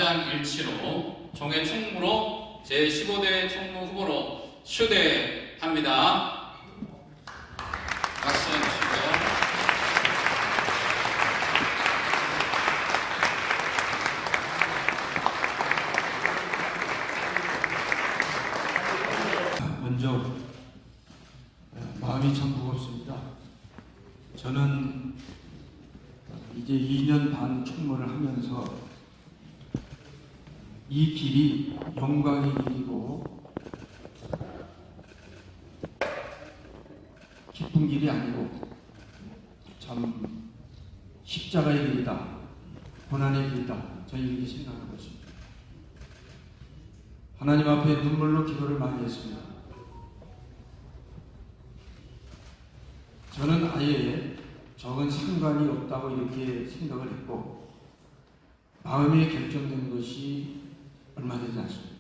만장일치로 총회 총무로 제15대 총무 후보로 추대합니다. 박수 주시고요. 먼저 마음이 참 무겁습니다. 저는 이제 2년 반 총무를 하면서 이 길이 영광의 길이고 기쁜 길이 아니고 참 십자가의 길이다, 고난의 길이다, 저는 이렇게 생각하고 있습니다. 하나님 앞에 눈물로 기도를 많이 했습니다. 저는 아예 적은 상관이 없다고 이렇게 생각을 했고 마음에 결정된 것이 얼마 되지 않습니다.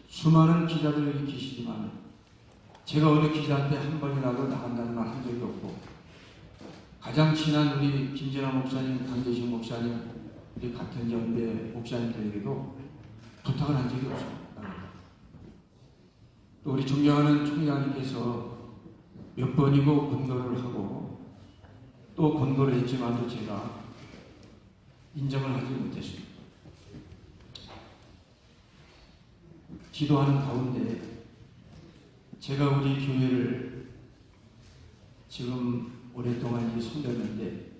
수많은 기자들 여기 계시지만 제가 어느 기자한테 한 번이라도 나간다는 말 한 적이 없고 가장 친한 우리 김진아 목사님, 강대식 목사님, 우리 같은 연대 목사님들에게도 부탁을 한 적이 없습니다. 또 우리 존경하는 총장님께서 몇 번이고 권고를 하고 또 권고를 했지만도 제가 인정을 하지 못했습니다. 기도하는 가운데 제가 우리 교회를 지금 오랫동안 섬겼는데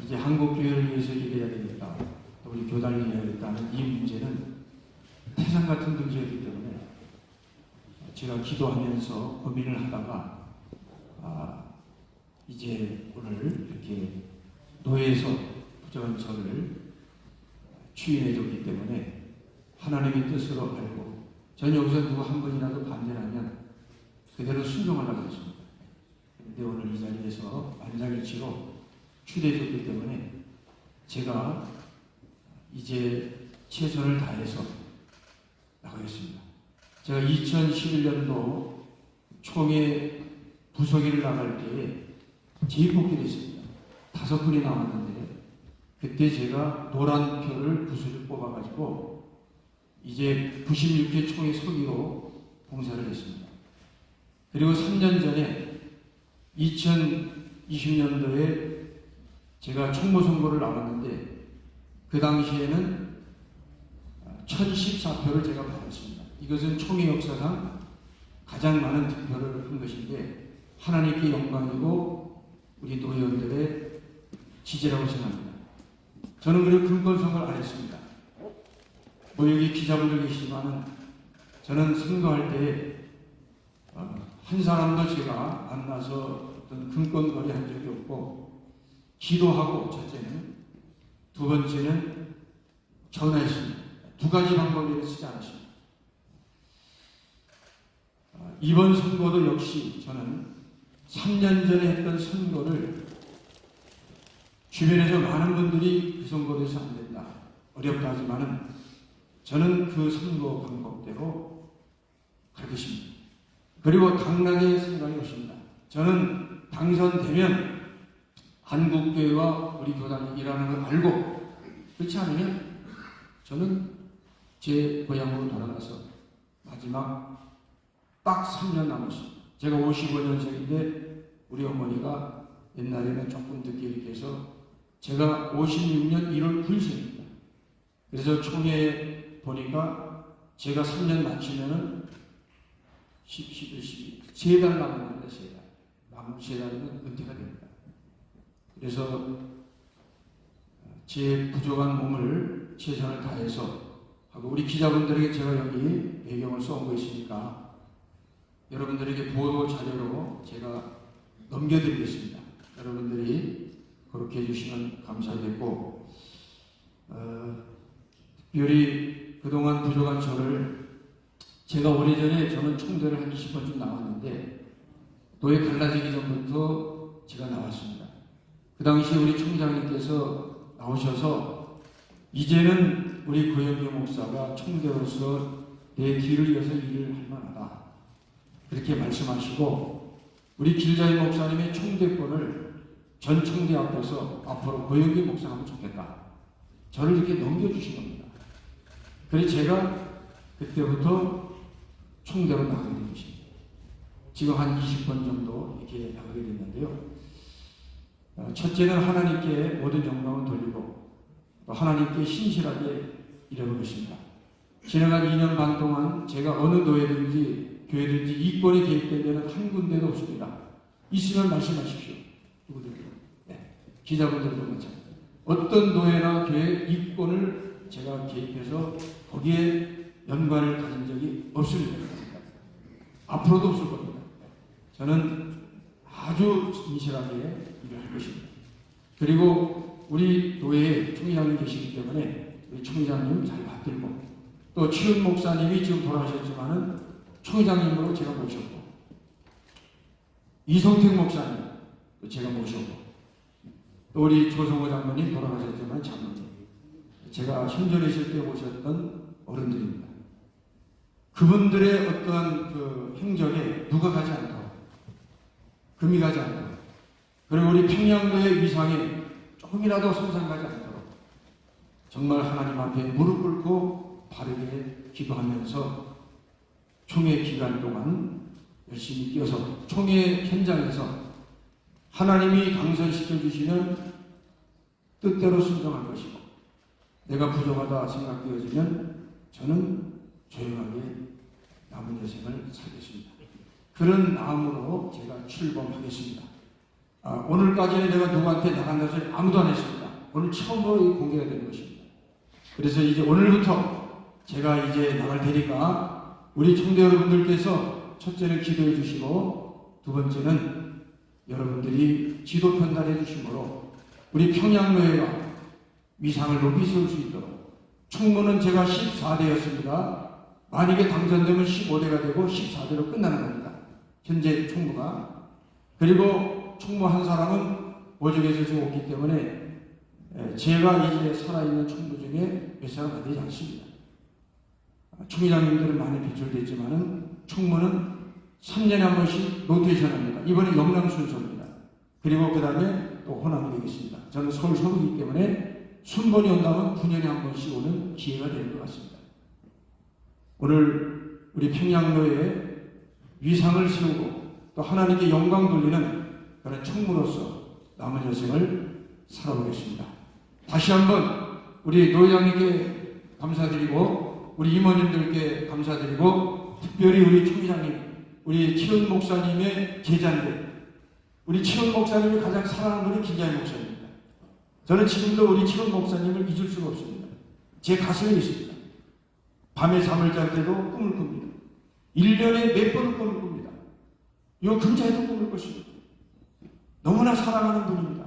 이제 한국교회를 위해서 일해야 되겠다, 우리 교단을 해야겠다는 이 문제는 태산 같은 문제이기 때문에 제가 기도하면서 고민을 하다가 이제 오늘 이렇게 노예에서 부정한 저를 취임해 줬기 때문에 하나님의 뜻으로 알고 전 여기서 누구 한 분이라도 반대를 하면 그대로 순종하려고 했습니다. 그런데 오늘 이 자리에서 만장일치로 추대해 줬기 때문에 제가 이제 최선을 다해서 나가겠습니다. 제가 2011년도 총회 부서기를 나갈 때에 재입복귀를 했습니다. 5분이 나왔는데 그때 제가 노란 표를 부서를 뽑아가지고 이제 96회 총회 서기로 봉사를 했습니다. 그리고 3년 전에 2020년도에 제가 총무 선거를 나왔는데 그 당시에는 1014표를 제가 받았습니다. 이것은 총회 역사상 가장 많은 득표를 한 것인데 하나님께 영광이고 우리 노회원들의 지지라고 생각합니다. 저는 그리고 근본 선거를 안 했습니다. 뭐 여기 기자분들 계시지만은 저는 선거할 때 한 사람도 제가 만나서 어떤 근권거리 한 적이 없고 기도하고 첫째는, 두 번째는 전화했습니다. 두 가지 방법을 쓰지 않았습니다. 이번 선거도 역시 저는 3년 전에 했던 선거를 주변에서 많은 분들이 그 선거에 대해서 안 된다, 어렵다 하지만은 저는 그 선거 방법대로 갈 것입니다. 그리고 당락에 상관이 없습니다. 저는 당선되면 한국교회와 우리 교단이 일하는 걸 알고, 그렇지 않으면 저는 제 고향으로 돌아가서 마지막 딱 3년 남았습니다. 제가 55년생인데 우리 어머니가 옛날에는 조금 늦게 이렇게 해서 제가 56년 1월 9일생입니다. 그래서 총회에 보니까 제가 3년 마치면은 10, 11, 12, 3달 남았는데 3달. 남은 3달이면 은퇴가 됩니다. 그래서 제 부족한 몸을 최선을 다해서 하고 우리 기자분들에게 제가 여기 배경을 써온 거 있으니까 여러분들에게 보도 자료로 제가 넘겨드리겠습니다. 여러분들이 그렇게 해주시면 감사하겠고 특별히 그동안 부족한 저를 제가 오래전에 저는 총대를 한 20번쯤 나왔는데 노예 갈라지기 전부터 제가 나왔습니다. 그 당시 우리 총장님께서 나오셔서 이제는 우리 고영규 목사가 총대로서 내 뒤를 이어서 일을 할 만하다, 그렇게 말씀하시고 우리 길자희 목사님의 총대권을 전 총대 앞에서 앞으로 고영규 목사가 하면 좋겠다, 저를 이렇게 넘겨주신 겁니다. 그래서 제가 그때부터 총대로 나가게 된 것입니다. 지금 한 20번 정도 이렇게 나가게 됐는데요. 첫째는 하나님께 모든 영광을 돌리고 또 하나님께 신실하게 일하는 것입니다. 지나간 2년 반 동안 제가 어느 노예든지 교회든지 이권이 개입된 데는 한 군데도 없습니다. 있으면 말씀하십시오. 누구들도. 네. 기자분들도 마찬가지입니다. 어떤 노예나 교회 이권을 제가 개입해서 거기에 연관을 가진 적이 없습니다. 앞으로도 없을 겁니다. 저는 아주 진실하게 일을 할 것입니다. 그리고 우리 노예에 총회장님 계시기 때문에 우리 총회장님 잘 받들고 또 치훈 목사님이 지금 돌아가셨지만은 총회장님으로 제가 모셨고 이성택 목사님 제가 모셨고 또 우리 조성호 장로님 돌아가셨지만 장로님 제가 현존에 있을 때 모셨던 어른들입니다. 그분들의 어떠한 그 행적에 누가 가지 않도록 금이 가지 않도록 그리고 우리 평양도의 위상에 조금이라도 손상가지 않도록 정말 하나님 앞에 무릎 꿇고 바르게 기도하면서 총회 기간 동안 열심히 뛰어서 총회 현장에서 하나님이 당선시켜 주시는 뜻대로 순종할 것이고 내가 부족하다 생각되어지면 저는 조용하게 남은 여생을 살겠습니다. 그런 마음으로 제가 출범하겠습니다. 오늘까지는 내가 누구한테 나간다는 소리 아무도 안 했습니다. 오늘 처음으로 공개가 되는 것입니다. 그래서 이제 오늘부터 제가 이제 나갈 테니까 우리 총대 여러분들께서 첫째는 기도해 주시고 두 번째는 여러분들이 지도 편달해 주심으로 우리 평양노예가 위상을 높이 세울 수 있도록 총무는 제가 14대였습니다. 만약에 당선되면 15대가 되고 14대로 끝나는 겁니다. 현재 총무가. 그리고 총무 한 사람은 오죽에서 지금 없기 때문에 제가 이제 살아있는 총무 중에 몇 사람 안 되지 않습니다. 총회장님들은 많이 배출됐지만은 총무는 3년에 한 번씩 로테이션 합니다. 이번에 영남 순서입니다. 그리고 그 다음에 또 호남이 되겠습니다. 저는 서울 서울이기 때문에 순번이 온다면 9년에 한 번씩 오는 기회가 되는 것 같습니다. 오늘 우리 평양도에 위상을 세우고 또 하나님께 영광 돌리는 그런 총무로서 남은 여생을 살아보겠습니다. 다시 한번 우리 노회장님께 감사드리고 우리 임원님들께 감사드리고 특별히 우리 총회장님, 우리 치훈 목사님의 제자인데 우리 치훈 목사님이 가장 사랑하는 분이 김자희 목사님입니다. 저는 지금도 우리 치훈 목사님을 잊을 수가 없습니다. 제 가슴에 있습니다. 밤에 잠을 잘 때도 꿈을 꿉니다. 1년에 몇 번을 꿈을 꿉니다. 요 근자에도 꿈을 꿨습니다. 너무나 사랑하는 분입니다.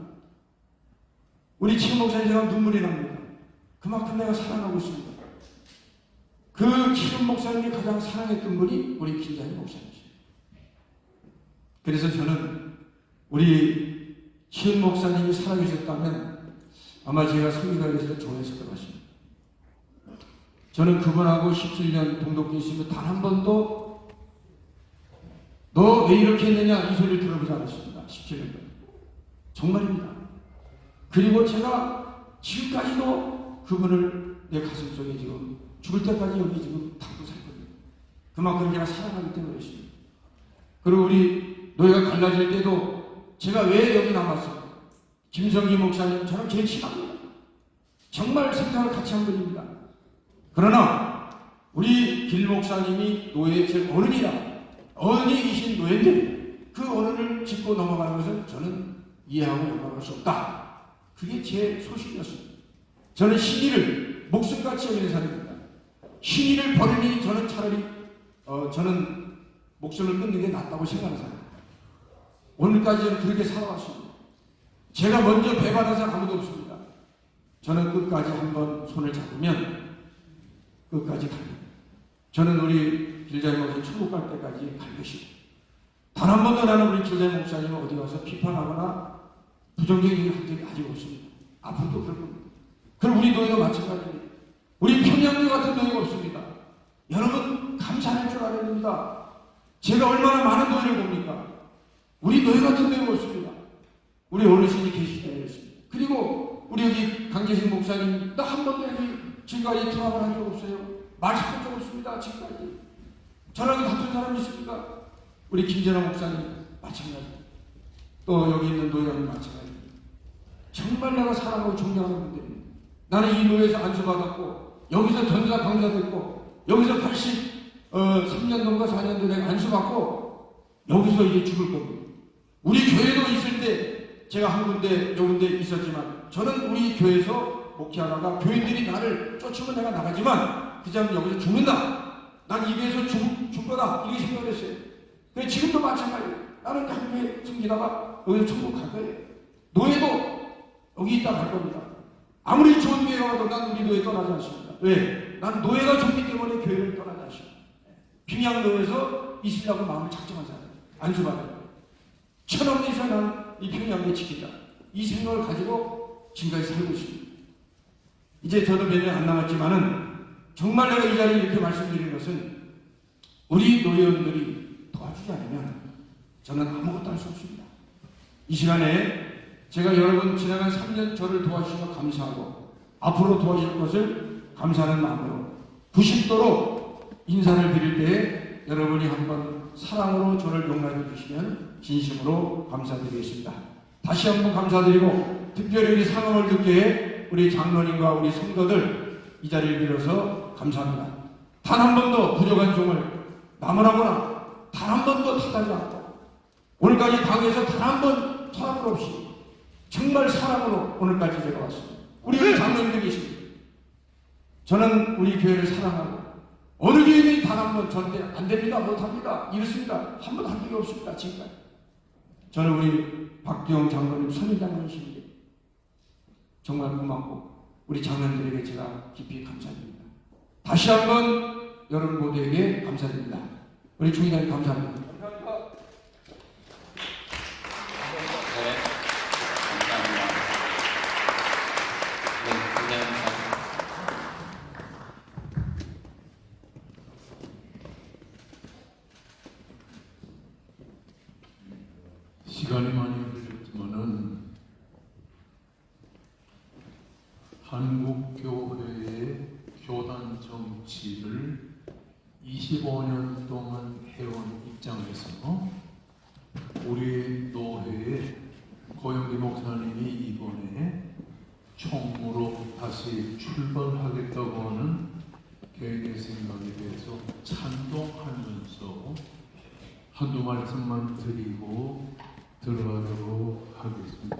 우리 치훈 목사님 제가 눈물이 납니다. 그만큼 내가 사랑하고 있습니다. 그 치훈 목사님이 가장 사랑했던 분이 우리 김자희 목사님이십니다. 그래서 저는 우리 치훈 목사님이 살아계셨다면 아마 제가 성기가에서 좋아했을 것 같습니다. 저는 그분하고 17년 동독에 있으면 단 한 번도 너 왜 이렇게 했느냐 이 소리를 들어보지 않았습니다. 17년 동안. 정말입니다. 그리고 제가 지금까지도 그분을 내 가슴 속에 지금 죽을 때까지 여기 지금 담고 살거든요. 그만큼 제가 사랑하기 때문에 그렇습니다. 그리고 우리 노예가 갈라질 때도 제가 왜 여기 남았어요? 김성기 목사님 저랑 제일 친합니다. 정말 생각을 같이 한 분입니다. 그러나 우리 길 목사님이 노예의 제일 어른이라 어른이신 노예인데 그 어른을 짚고 넘어가는 것은 저는 이해하고 용납할 수 없다. 그게 제 소신이었습니다. 저는 신의를 목숨같이 여기는 사람입니다. 신의를 버리니 저는 차라리 저는 목숨을 끊는 게 낫다고 생각하는 사람입니다. 오늘까지 저는 그렇게 살아왔습니다. 제가 먼저 배반한 사람 아무도 없습니다. 저는 끝까지 한번 손을 잡으면 끝까지 갑니다. 저는 우리 길자이 목사님 천국 갈 때까지 갈 것이고 단 한 번도 나는 우리 길자이 목사님을 어디 가서 비판하거나 부정적인 얘기를 한 적이 아직 없습니다. 앞으로도 그럴 겁니다. 그럼 우리 노예도 마찬가지입니다. 우리 평양도 같은 노예가 없습니다. 여러분 감사할 줄 알아야 됩니다. 제가 얼마나 많은 노예를 봅니까? 우리 노예 같은 노예가 없습니다. 우리 어르신이 계시기 때문에 그렇습니다. 그리고 우리 여기 강재식 목사님, 나 한 번도 지금까지 트러블 한 적 없어요. 말씀한 적 없습니다. 지금까지. 저랑 다툰 사람이 있습니까? 우리 김재나 목사님 마찬가지. 또 여기 있는 노예관님 마찬가지. 정말 내가 사랑하고 존경하는 분들입니다. 나는 이 노예에서 안수받았고 여기서 전사 강사됐고 여기서 83년도인가 4년도 내가 안수받고 여기서 이제 죽을 겁니다. 우리 교회도 있을 때 제가 한 군데 요 군데 있었지만 저는 우리 교회에서 목회하다가 교인들이 나를 쫓으면 내가 나가지만 그 사람은 여기서 죽는다. 난 이 교회에서 죽을 거다. 이렇게 생각을 했어요. 그래 지금도 마찬가지예요. 나는 한 교회 숨기다가 여기서 천국 갈 거예요. 노예도 여기 있다 갈 겁니다. 아무리 좋은 교회가 와도 난 우리 노예 떠나지 않습니다. 왜? 난 노예가 좋기 때문에 교회를 떠나지 않습니다. 평양도에서 있으려고 마음을 작정하잖아요. 안수받아요. 천억리에서 난 이 평양도에 지키자. 이 생각을 가지고 지금까지 살고 있습니다. 이제 저도 몇 년 안 남았지만은 정말 내가 이 자리에 이렇게 말씀드리는 것은 우리 노예원들이 도와주지 않으면 저는 아무것도 할 수 없습니다. 이 시간에 제가 여러분 지나간 3년 저를 도와주셔서 감사하고 앞으로 도와주실 것을 감사하는 마음으로 90도로 인사를 드릴 때에 여러분이 한번 사랑으로 저를 용납해 주시면 진심으로 감사드리겠습니다. 다시 한번 감사드리고 특별히 우리 상황을 듣기에 우리 장로님과 우리 성도들 이 자리를 빌어서 감사합니다. 단 한 번도 부족한 종을 나무라거나 단 한 번도 탓하지 않고 오늘까지 당에서 단 한 번 트러블 없이 정말 사랑으로 오늘까지 제가 왔습니다. 우리 장로님들 계십니다. 저는 우리 교회를 사랑하고 어느 교회는 단 한 번 절대 안 됩니다. 못합니다. 이렇습니다. 한 번 한 적이 없습니다. 지금까지. 저는 우리 박두영 장로님, 선임 장로님이십니다. 정말 고맙고 우리 장로님들에게 제가 깊이 감사드립니다. 다시 한번 여러분 모두에게 감사드립니다. 우리 중의장님 감사합니다. 감사합니다. 네, 감사합니다. 네, 감사합니다. 시간이 많이 걸렸지만은 한국교회의 교단 정치를 25년 동안 해온 입장에서 우리 노회의 고영기 목사님이 이번에 총무로 다시 출발하겠다고 하는 개인의 생각에 대해서 찬동하면서 한두 말씀만 드리고 들어가도록 하겠습니다.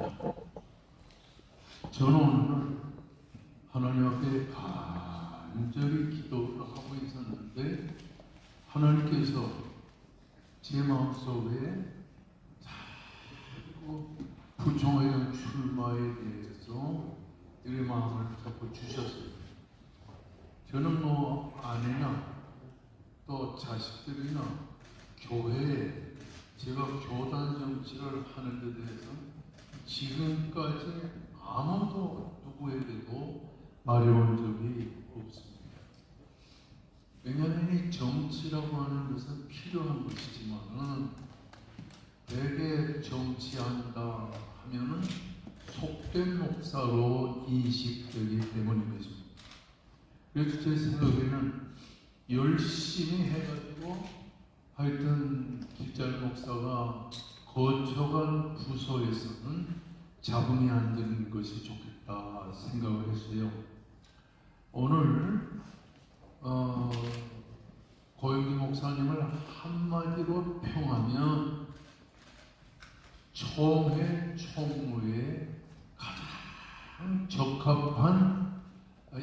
저는 오늘 하나님 앞에 간절히 기도를 하고 있었는데 하나님께서 제 마음속에 자꾸 부총회장 출마에 대해서 내 마음을 자꾸 주셨어요. 저는 뭐 아내나 또 자식들이나 교회에 제가 교단 정치를 하는 데 대해서 지금까지 아무도 누구에게도 말해본 적이 없습니다. 왜냐하면 이 정치라고 하는 것은 필요한 것이지만은 대개 정치한다 하면은 속된 목사로 인식되기 때문인 것입니다. 그래서 제 생각에는 열심히 해가지고 하여튼 길자리 목사가 거쳐간 부서에서는 자본이 안 되는 것이 좋겠다 생각을 했어요. 오늘 고영기 목사님을 한마디로 평하면 총회 총무에 가장 적합한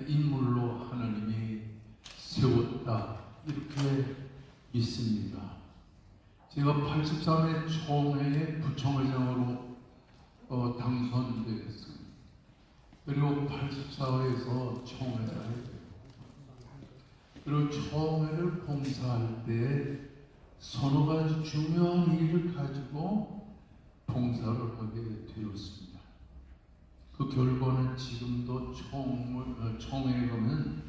인물로 하나님이 세웠다 이렇게 믿습니다. 제가 83회 총회의 부총회장으로 당선되었습니다. 그리고 84회에서 총회장이 되고 그리고 총회를 봉사할 때 서너 가지 중요한 일을 가지고 봉사를 하게 되었습니다. 그 결과는 지금도 총회에 가면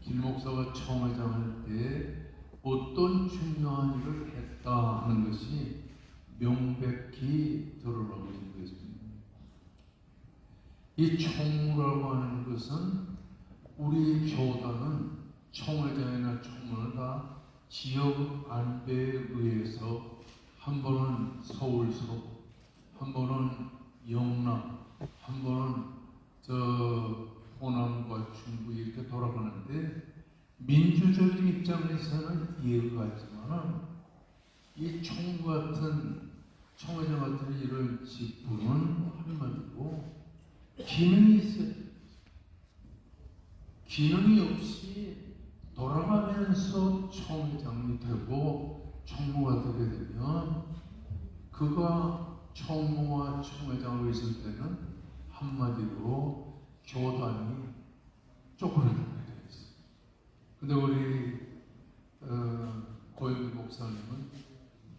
김 목사가 총회장 할 때 어떤 중요한 일을 했다 하는 것이 명백히 드러나고 있는 것입니다. 이 총무라고 하는 것은 우리 교단은 총회장이나 총무는 다 지역 안배에 의해서 한 번은 서울서, 한 번은 영남, 한 번은 호남과 중부 이렇게 돌아가는데 민주적인 입장에서는 이해가 가지만 이 총무 같은 총회장 같은 이런 직분은 한마디로 기능이 있어요. 기능이 없이 돌아가면서 총회장이 되고 총무가 되게 되면 그가 총무와 총회장으로 있을 때는 한마디로 교단이 쪼그라들게 되어 있어요. 근데 우리 고영기 목사님은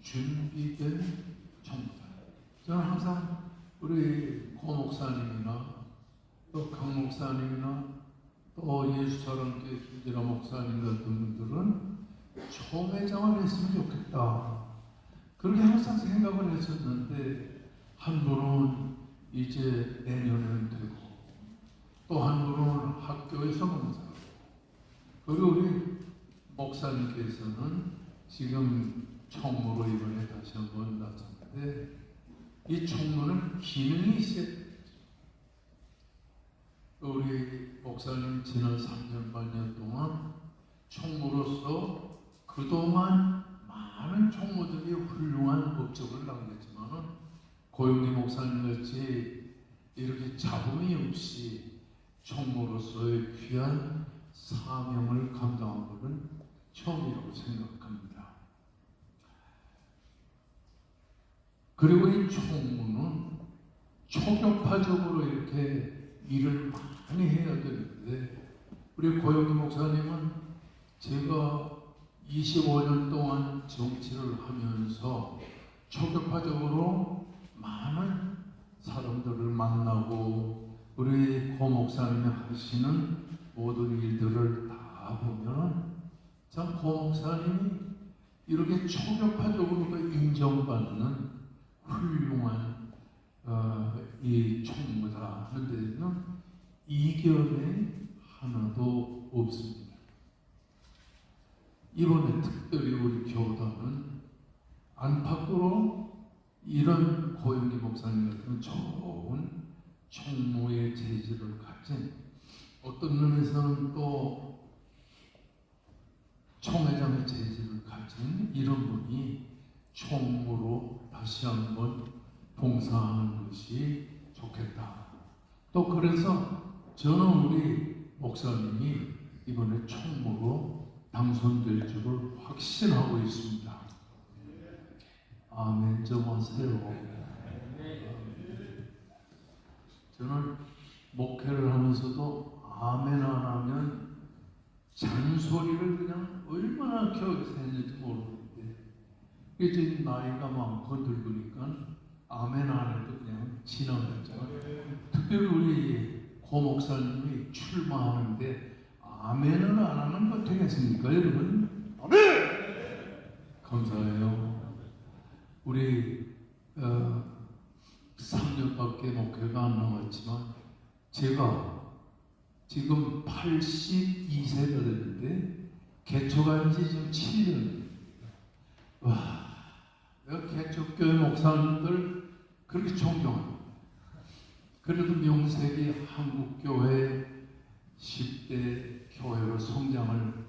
준비된 총무다. 저는 항상 우리 고 목사님이나 또 강 목사님이나 또 예수사랑교회 김진아 목사님 같은 분들은 총회장을 했으면 좋겠다. 그렇게 항상 생각을 했었는데 한 분은 이제 내년에는 되고 또 한 분은 학교에서 봉사하고 그리고 우리 목사님께서는 지금 총무로 이번에 다시 한번 나섰는데 이 총무는 기능이 있어야 돼요. 우리 목사님 지난 3년 반년 동안 총무로서 그동안 많은 총무들이 훌륭한 업적을 남겼지만 고영기 목사님 같이 이렇게 잡음이 없이 총무로서의 귀한 사명을 감당한 것은 처음이라고 생각합니다. 그리고 이 총무는 초격파적으로 이렇게 일을 많이 해야 되는데 우리 고영기 목사님은 제가 25년 동안 정치를 하면서 초격파적으로 많은 사람들을 만나고 우리 고 목사님이 하시는 모든 일들을 다 보면 참 고 목사님이 이렇게 초격파적으로 인정받는 훌륭한 이 총무다 하는 데는 이견이 하나도 없습니다. 이번에 특별히 우리 교단은 안팎으로 이런 고영기 목사님 같은 좋은 총무의 재질을 가진 어떤 면에서는 또 총회장의 재질을 가진 이런 분이 총무로 다시 한번 봉사하는 것이 좋겠다. 또 그래서 저는 우리 목사님이 이번에 총무로 당선될 줄을 확신하고 있습니다. 아멘 좀 하세요. 저는 목회를 하면서도 아멘 안 하면 잔소리를 그냥 얼마나 겨우서 했는지 모르는데 이제 나이가 많고 늙으니까 아멘 안 해도 그냥 지나갔잖아요. 특별히 우리 고 목사님이 출마하는데 아멘은 안 하는 거 되겠습니까 여러분? 아멘! 감사해요. 우리 3년밖에 목회가 안 남았지만 제가 지금 82세가 됐는데 개척한 지 지금 7년. 와, 내가 개척교회 목사님들 그렇게 존경합니다. 그래도 명색이 한국교회 10대 교회로 성장을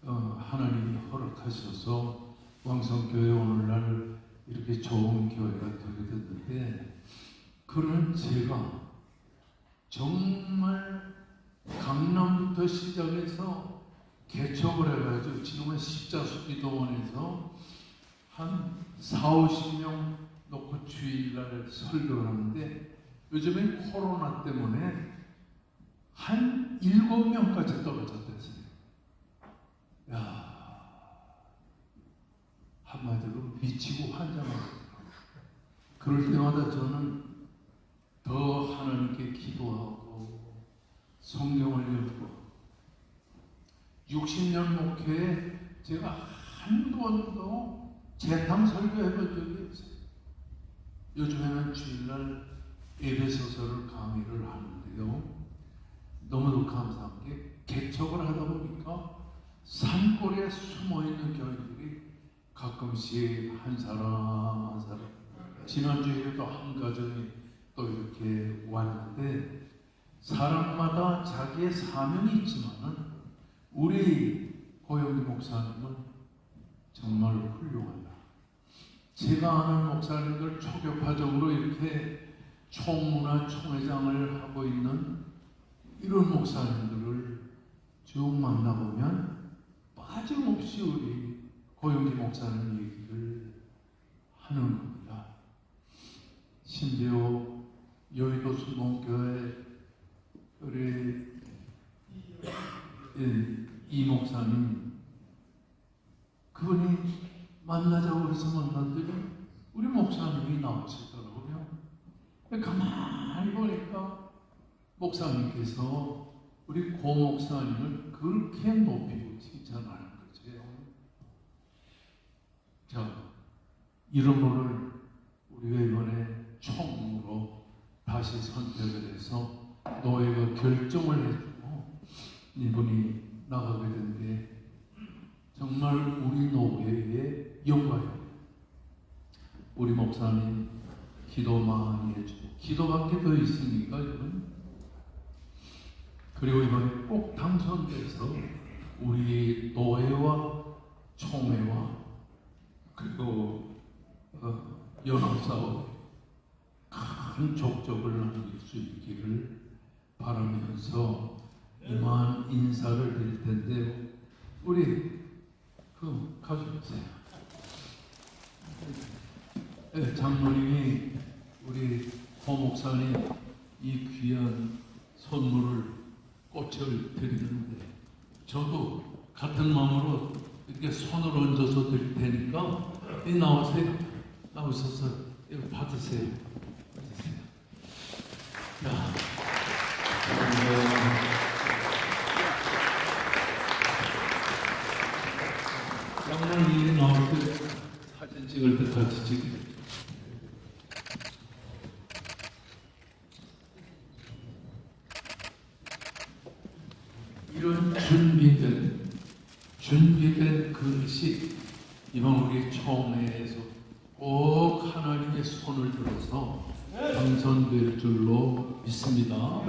하나님이 허락하셔서 왕성교회 오늘날 이렇게 좋은 교회가 되게 됐는데 그런 제가 정말 강남부터 시작해서 개척을 해가지고 지금은 십자수기도원에서 한 40~50명 놓고 주일날 설교를 하는데 요즘엔 코로나 때문에 한 7명까지 떨어졌댔어요. 야, 한마디로 미치고 환장하고 그럴 때마다 저는 더 하나님께 기도하고 성경을 읽고 60년 목회에 제가 한 번도 재탕 설교해본 적이 없어요. 요즘에는 주일날 에베소서를 강의를 하는데 하는데요. 너무도 감사한 게 개척을 하다 보니까 산골에 숨어있는 교인들이 가끔씩 한 사람 한 사람, 지난주에도 한 가정이 또 이렇게 왔는데, 사람마다 자기의 사명이 있지만은 우리 고영기 목사님은 정말 훌륭하다. 제가 아는 목사님들 초교파적으로 이렇게 총무나 총회장을 하고 있는 이런 목사님들을 쭉 만나보면 빠짐없이 우리 고영기 목사님 얘기를 하는 겁니다. 심지어 여의도 수봉교회 우리 이 목사님, 그분이 만나자고 해서 만났더니 우리 목사님이 나오시더라고요. 가만히 보니까 목사님께서 우리 고 목사님을 그렇게 높이고 칭찬하는 거죠. 자, 이런 분을 우리가 이번에 총무로 다시 선택을 해서 노예가 결정을 해주고 이분이 나가게 된 게 정말 우리 노예의 영광입니다. 우리 목사님 기도 많이 해주고, 기도밖에 더 있으니까 여러분. 그리고 이번에 꼭 당선돼서 우리 노예와 총회와 그리고 연합사업 큰 족적을 남길 수 있기를 바라면서 이만 인사를 드릴 텐데, 우리 가져오세요. 네, 장로님이 우리 고 목사님 이 귀한 선물을, 꽃을 드리는데, 저도 같은 마음으로 이렇게 손을 얹어서 드릴 테니까 나오세요. 나오셔서 이거 받으세요. 자, 장로님이 나올 때 사진 찍을 때 같이 찍으세요. 이런 준비된 그릇이 이번 우리 총회에서 꼭 하나님의 손을 들어서 당선될 줄로 믿습니다.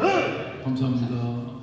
감사합니다.